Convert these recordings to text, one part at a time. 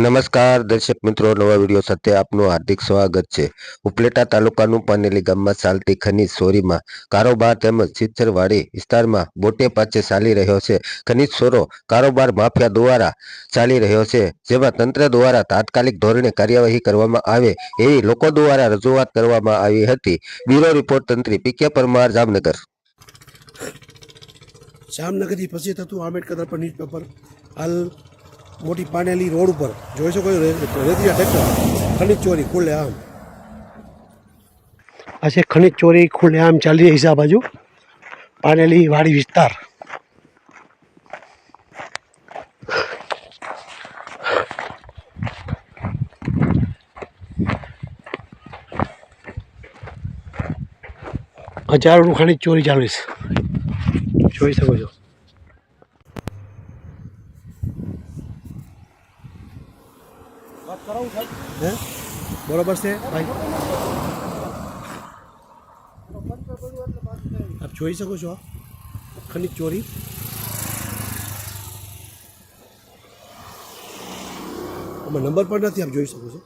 નમસ્કાર દર્શક મિત્રો, નવા વિડીયો સાથે આપનું હાર્દિક સ્વાગત છે। ઉપલેટા તાલુકાનું પાનેલી ગામમાં ચાલતી ખનીજ ચોરીમાં કારોબાર તેમજ છીછરવાડી વિસ્તારમાં બોટે પાછે ચાલી રહ્યો છે। ખનીજ ચોરો કારોબાર માફિયા દ્વારા ચાલી રહ્યો છે, જેમાં તંત્ર દ્વારા તાત્કાલિક ધોરણે કાર્યવાહી કરવામાં આવે એવી લોકો દ્વારા રજૂઆત કરવામાં આવી હતી। બ્યુરો રિપોર્ટ તંત્રી પીકે પરમાર, જામનગર। જામનગરથી પછી થતું આંબેડકર પર ન્યૂઝ પેપર હાલ મોટી પાનેલી રોડ ઉપર જોઈ શકો રેતીયા ટ્રેક્ટર ખનીજ ચોરી ખુલ્લે આમ આ છે ખનીજ ચોરી ખુલ્લે આમ ચાલી રહી છે। આ બાજુ પાનેલી વાડી વિસ્તાર હજારોનું ખનીજ ચોરી ચાલુ છે, જોઈ શકો છો। હે બરોબર છે ભાઈ, આપ જોઈ શકો છો ખનીજ ચોરી। આમાં નંબર પણ નથી, આપ જોઈ શકો છો।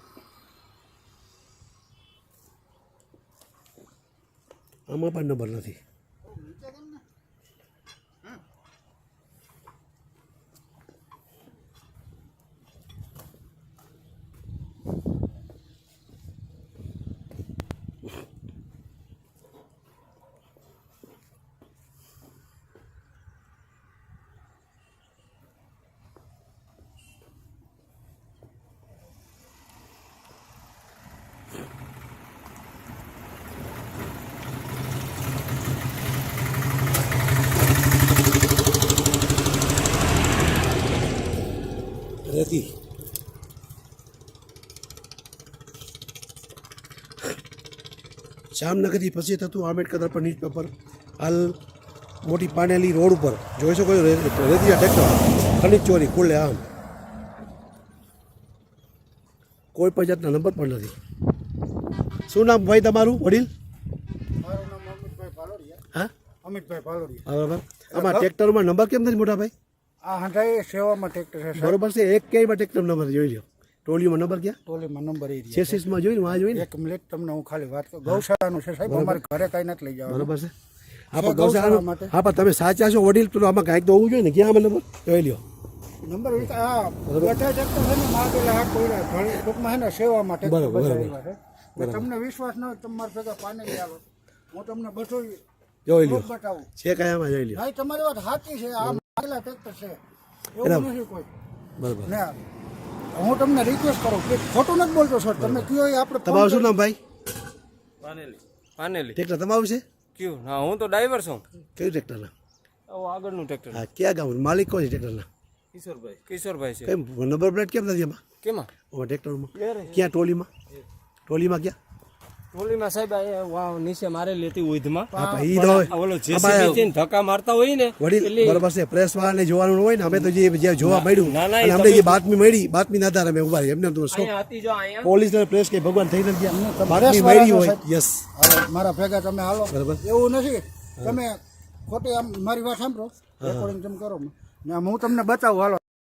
આમાં પણ નંબર નથી। રેતી જામનગરથી પછી થતું આંબેડકર પર ન્યૂઝ પેપર હાલ મોટી પાનેલી રોડ ઉપર જોઈ શકો રેતીયા ટ્રેક્ટર ખનીજ ચોરી ખુલ્લે આમ કોઈ પણ જાતના નંબર પણ નથી। શું નામ ભાઈ તમારું વડીલ? મારું નામ અમિતભાઈ પાલોડિયા। હા, અમિતભાઈ પાલોડિયા। બરાબર। આમાં ટ્રેક્ટરમાં નંબર કેમ નથી મોટા ભાઈ? આ હંધાઈ સેવામાં ટ્રેક્ટર છે સાહેબ। બરોબર છે, એક ક્યાંયમાં ટ્રેક્ટર નંબર જોઈ લો, ટોલીમાં નંબર ક્યાં? ટોલીમાં નંબર એ રહ્યા ચેસીસમાં જોઈ ને, આ જોઈ ને। એક મિનિટ તમને હું ખાલી વાત કરું। ગૌશાળાનું છે સાહેબ, અમારે ઘરે કાંઈ નથી લઈ જવાનું। બરોબર છે। આપણે ગૌશાળા માટે હા, પણ તમે સાચા છો વડીલ, તો આમાં કાંઈક તો હોવું જોઈએ ને, ક્યાં આમાં નંબર જોઈ લો નંબર આ બધા ટ્રેક્ટર છે ને માગેલા હા કોઈ ઘણી ટૂંકમાં છે ને સેવામાં ટ્રેક્ટર બચાવ્યા છે। તમને વિશ્વાસ ન હોય તમારા ભેગા પાનેલી આવો, હું તમને બધું જોઈ લો બતાવું છે કાંઈ આમાં જોઈ લો। ભાઈ તમારી વાત સાચી છે, આ માગેલા ટ્રેક્ટર છે, એવું નથી કોઈ। બરોબર, ને હું તમને રિક્વેસ્ટ કરું કે ખોટું નથી બોલતો સર, તમે કયો એ આપણે તમારું શું નામ ભાઈ? પાનેલી ટ્રેક્ટર તમારું છે? ક્યું? હા, હું તો ડ્રાઈવર છું। કયું ટ્રેક્ટરના? આગળનું ટ્રેક્ટર હા, ક્યાં ગામ માલિક કોણ છે ટ્રેક્ટરના? કિશોરભાઈ છે। કેમ નંબર પ્લેટ કેમ નથી એમાં? કેમાં? ટ્રેક્ટરમાં ક્યાં? ટોલીમાં ક્યાં? ટોલીમાં સાહેબ નીચે મારેલી હતી ઉધમાં। હા, ભાઈ તો ઓલો જેસીબી ધક્કા મારતા હોય ને વડીલ બરોબર છે, પ્રેસ વાળાને જોવાનું હોય ને, અમે તો જે જોવા મળ્યું ના, ના, અને એ અમને તમે- જે બાતમી મળી, બાતમીના આધારે અમે ઉભા રહ્યા। એમને તો અહીંયા હતી જો અહીંયા પોલીસ ને પ્રેસ કે ભગવાન થઈ નથી ગયા, બાતમી પ્રેસ મળી વાળા હોય। છો યસ, હાલો, મારા ભેગા તમે હાલો, બરાબર। એવું નથી તમે ખોટી આમ મારી વાત સાંભળો, રેકોર્ડિંગ તમે કરો ને હું તમને બતાવું, હાલો।